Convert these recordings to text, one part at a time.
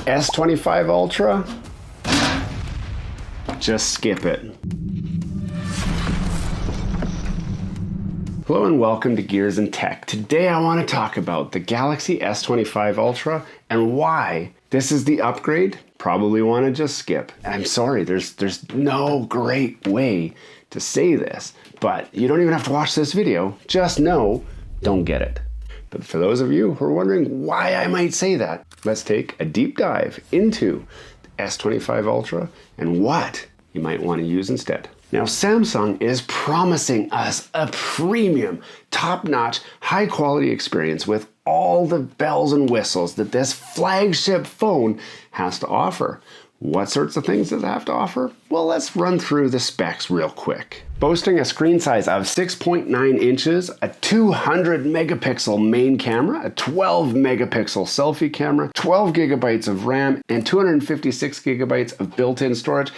S25 Ultra, just skip it. Hello and welcome to Gears and Tech. Today I want to talk about the Galaxy S25 Ultra and why this is the upgrade. Probably want to just skip. And I'm sorry, there's no great way to say this, but you don't even have to watch this video. Just know, don't get it. But for those of you who are wondering why I might say that, let's take a deep dive into the S25 Ultra and what you might want to use instead. Now, Samsung is promising us a premium, top-notch, high-quality experience with all the bells and whistles that this flagship phone has to offer. What sorts of things does it have to offer? Well, let's run through the specs real quick. Boasting a screen size of 6.9 inches, a 200 megapixel main camera, a 12 megapixel selfie camera, 12 gigabytes of RAM, and 256 gigabytes of built-in storage,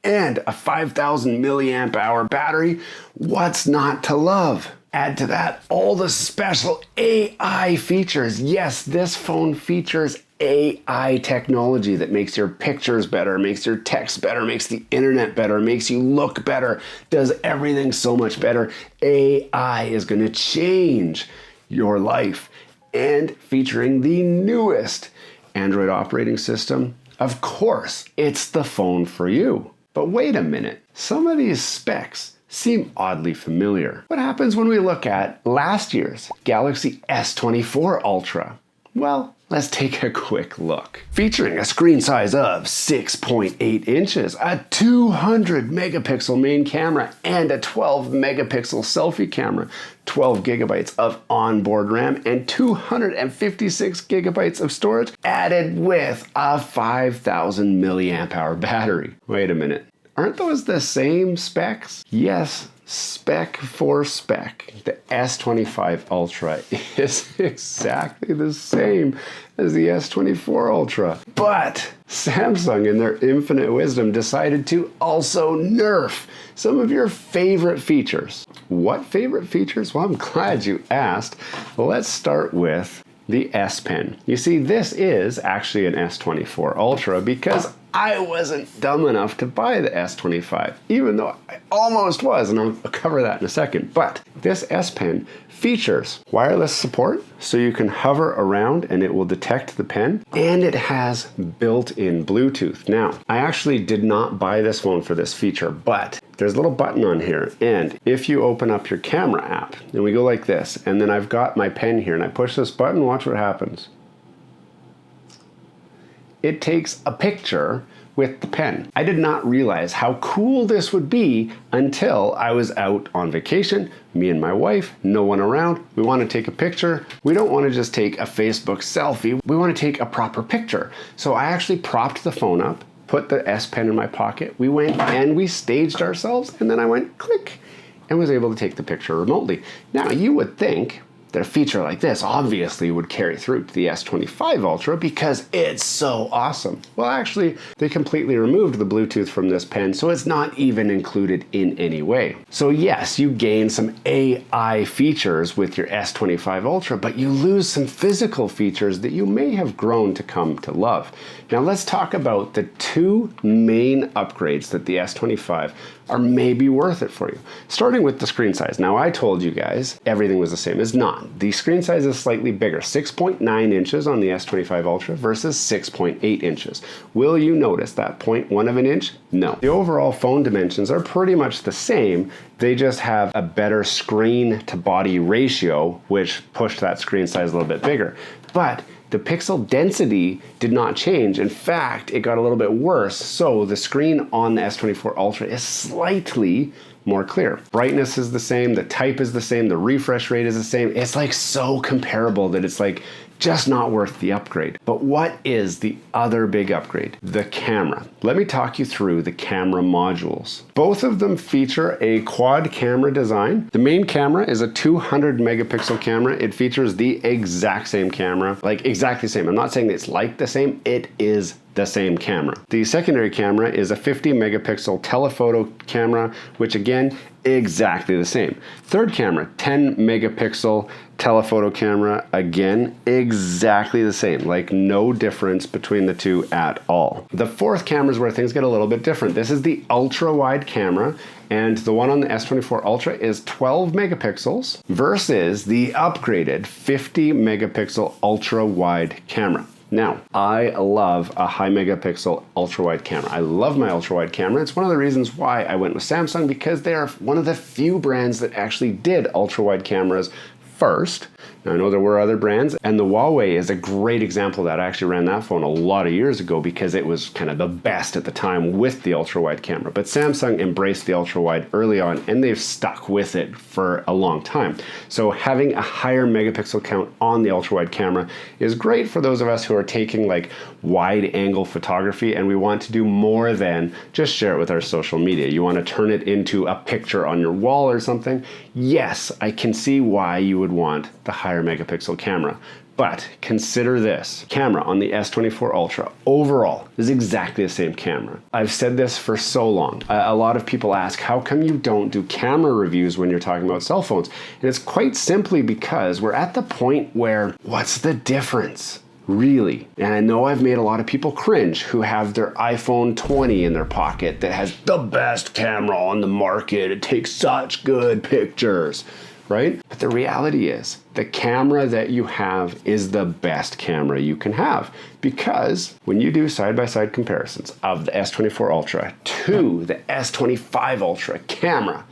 and a 5,000 milliamp hour battery. What's not to love? Add to that all the special AI features. Yes, this phone features AI technology that makes your pictures better, makes your text better, makes the internet better, makes you look better, does everything so much better. AI is going to change your life. And featuring the newest Android operating system, of course, it's the phone for you. But wait a minute, some of these specs seem oddly familiar. What happens when we look at last year's Galaxy S24 Ultra? Well, let's take a quick look. Featuring a screen size of 6.8 inches, a 200 megapixel main camera, and a 12 megapixel selfie camera, 12 gigabytes of onboard RAM, and 256 gigabytes of storage, added with a 5,000 milliamp hour battery. Wait a minute, aren't those the same specs? Yes, spec for spec. The S25 Ultra is exactly the same as the S24 Ultra. But Samsung, in their infinite wisdom, decided to also nerf some of your favorite features. What favorite features? Well, I'm glad you asked. Let's start with the S Pen. You see, this is actually an S24 Ultra because I wasn't dumb enough to buy the S25, even though I almost was, and I'll cover that in a second. But this S Pen features wireless support, so you can hover around and it will detect the pen, and it has built-in Bluetooth. Now, I actually did not buy this phone for this feature, but there's a little button on here, and if you open up your camera app, and we go like this, and then I've got my pen here, and I push this button, watch what happens. It takes a picture with the pen. I did not realize how cool this would be until I was out on vacation, me and my wife, no one around. We want to take a picture. We don't want to just take a Facebook selfie. We want to take a proper picture. So I actually propped the phone up, put the S Pen in my pocket. We went and we staged ourselves, and then I went click and was able to take the picture remotely. Now, you would think that a feature like this obviously would carry through to the S25 Ultra because it's so awesome. Well, actually, they completely removed the Bluetooth from this pen, so it's not even included in any way. So yes, you gain some AI features with your S25 Ultra, but you lose some physical features that you may have grown to come to love. Now let's talk about the two main upgrades that the S25 are maybe worth it for you. Starting with the screen size. Now, I told you guys everything was the same. It's not. The screen size is slightly bigger, 6.9 inches on the S25 Ultra versus 6.8 inches. Will you notice that 0.1 of an inch? No. The overall phone dimensions are pretty much the same. They just have a better screen to body ratio, which pushed that screen size a little bit bigger. But the pixel density did not change. In fact, it got a little bit worse. So the screen on the S24 Ultra is slightly more clear. Brightness is the same, the type is the same, the refresh rate is the same. It's like so comparable that it's like just not worth the upgrade. But what is the other big upgrade? The camera. Let me talk you through the camera modules. Both of them feature a quad camera design. The main camera is a 200 megapixel camera. It features the exact same camera, like exactly the same. I'm not saying it's like the same, it is the same camera. The secondary camera is a 50 megapixel telephoto camera, which again, exactly the same. Third camera, 10 megapixel Telephoto camera, again, exactly the same, like no difference between the two at all. The fourth camera is where things get a little bit different. This is the ultra wide camera, and the one on the S24 Ultra is 12 megapixels versus the upgraded 50 megapixel ultra wide camera. Now, I love a high megapixel ultra wide camera. I love my ultra wide camera. It's one of the reasons why I went with Samsung, because they are one of the few brands that actually did ultra wide cameras first. Now, I know there were other brands, and the Huawei is a great example of that. I actually ran that phone a lot of years ago because it was kind of the best at the time with the ultra-wide camera. But Samsung embraced the ultra-wide early on, and they've stuck with it for a long time. So having a higher megapixel count on the ultra-wide camera is great for those of us who are taking like wide-angle photography, and we want to do more than just share it with our social media. You want to turn it into a picture on your wall or something. Yes, I can see why you would want the higher megapixel camera. But consider this, camera on the S24 Ultra overall is exactly the same camera. I've said this for so long. A lot of people ask, how come you don't do camera reviews when you're talking about cell phones? And it's quite simply because we're at the point where, what's the difference? Really? And I know I've made a lot of people cringe who have their iPhone 20 in their pocket that has the best camera on the market. It takes such good pictures, right? But the reality is, the camera that you have is the best camera you can have, because when you do side-by-side comparisons of the S24 Ultra to the S25 Ultra camera,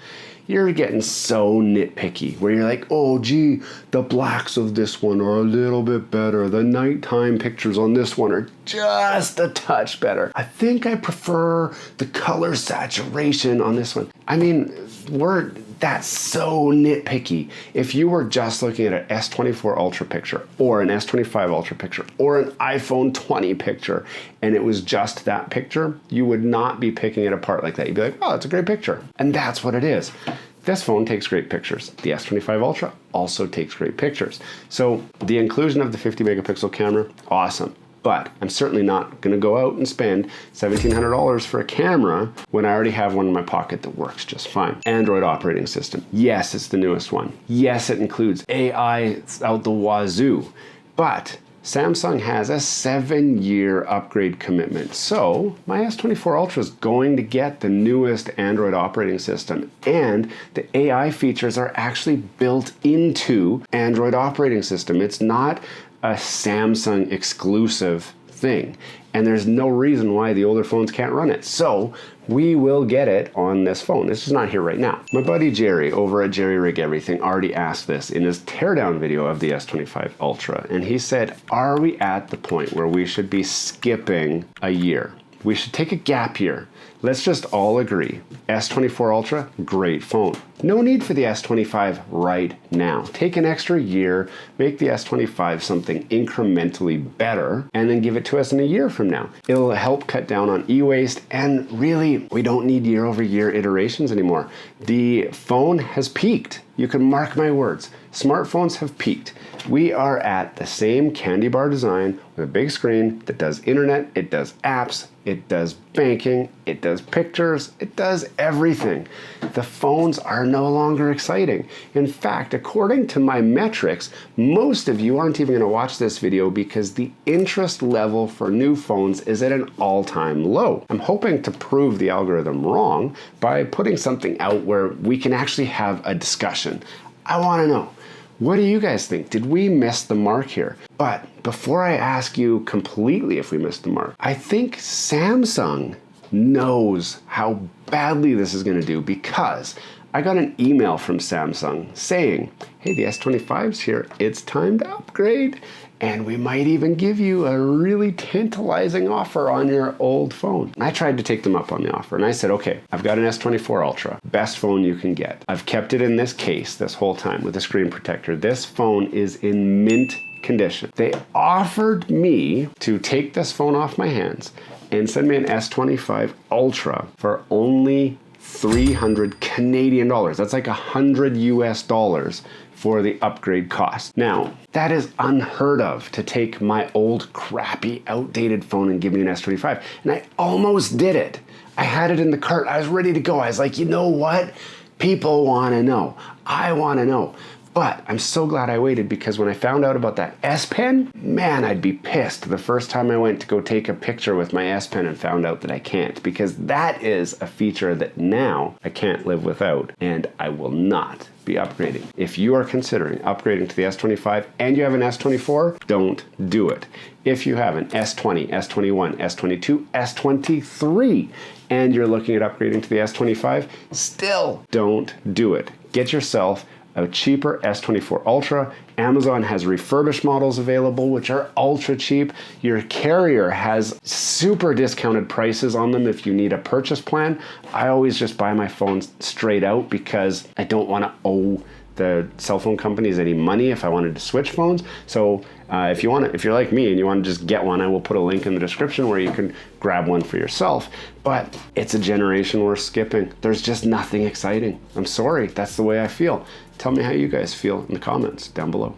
you're getting so nitpicky where you're like, oh gee, the blacks of this one are a little bit better. The nighttime pictures on this one are just a touch better. I think I prefer the color saturation on this one. I mean, that's so nitpicky. If you were just looking at an S24 Ultra picture or an S25 Ultra picture or an iPhone 20 picture and it was just that picture, you would not be picking it apart like that. You'd be like, oh, that's a great picture. And that's what it is. This phone takes great pictures. The S25 Ultra also takes great pictures. So the inclusion of the 50 megapixel camera, awesome. But I'm certainly not going to go out and spend $1,700 for a camera when I already have one in my pocket that works just fine. Android operating system. Yes, it's the newest one. Yes, it includes AI out the wazoo. But Samsung has a 7-year upgrade commitment. So my S24 Ultra is going to get the newest Android operating system, and the AI features are actually built into Android operating system. It's not a Samsung exclusive thing, and there's no reason why the older phones can't run it. So we will get it on this phone. This is not here right now. My buddy Jerry over at Jerry Rig Everything already asked this in his teardown video of the S25 Ultra, and he said, are we at the point where we should be skipping a year? We should take a gap year. Let's just all agree. S24 Ultra, great phone. No need for the S25 right now. Take an extra year, make the S25 something incrementally better, and then give it to us in a year from now. It'll help cut down on e-waste, and really, we don't need year-over-year iterations anymore. The phone has peaked. You can mark my words. Smartphones have peaked. We are at the same candy bar design with a big screen that does internet, it does apps, it does banking, it does pictures, it does everything. The phones are no longer exciting. In fact, according to my metrics, most of you aren't even going to watch this video because the interest level for new phones is at an all-time low. I'm hoping to prove the algorithm wrong by putting something out where we can actually have a discussion. I want to know, what do you guys think? Did we miss the mark here? But before I ask you completely if we missed the mark, I think Samsung knows how badly this is going to do, because I got an email from Samsung saying, hey, the S25's here. It's time to upgrade. And we might even give you a really tantalizing offer on your old phone. And I tried to take them up on the offer, and I said, okay, I've got an S24 Ultra, best phone you can get. I've kept it in this case this whole time with a screen protector. This phone is in mint condition. They offered me to take this phone off my hands and send me an S25 Ultra for only 300 Canadian dollars. That's like $100 US for the upgrade cost. Now, that is unheard of, to take my old crappy outdated phone and give me an S25. And I almost did it. I had it in the cart. I was ready to go. I was like, you know what? People want to know. I want to know. But I'm so glad I waited, because when I found out about that S Pen, man, I'd be pissed the first time I went to go take a picture with my S Pen and found out that I can't, because that is a feature that now I can't live without, and I will not be upgrading. If you are considering upgrading to the S25 and you have an S24, don't do it. If you have an S20, S21, S22, S23, and you're looking at upgrading to the S25, still don't do it. Get yourself a cheaper S24 Ultra. Amazon has refurbished models available, which are ultra cheap. Your carrier has super discounted prices on them if you need a purchase plan. I always just buy my phones straight out because I don't want to owe the cell phone companies any money if I wanted to switch phones. So if you're like me and you want to just get one, I will put a link in the description where you can grab one for yourself. But it's a generation worth skipping. There's just nothing exciting. I'm sorry, that's the way I feel. Tell me how you guys feel in the comments down below.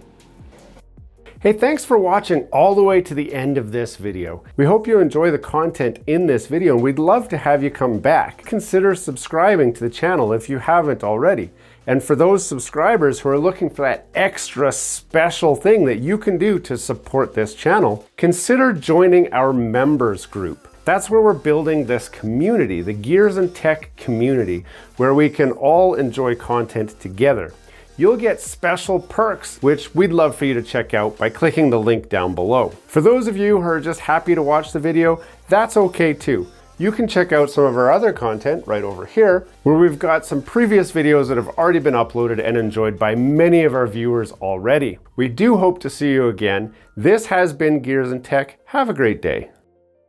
Hey, thanks for watching all the way to the end of this video. We hope you enjoy the content in this video, and we'd love to have you come back. Consider subscribing to the channel if you haven't already. And for those subscribers who are looking for that extra special thing that you can do to support this channel, consider joining our members group. That's where we're building this community, the Gears and Tech community, where we can all enjoy content together. You'll get special perks, which we'd love for you to check out by clicking the link down below. For those of you who are just happy to watch the video, that's okay too. You can check out some of our other content right over here, where we've got some previous videos that have already been uploaded and enjoyed by many of our viewers already. We do hope to see you again. This has been Gears and Tech. Have a great day.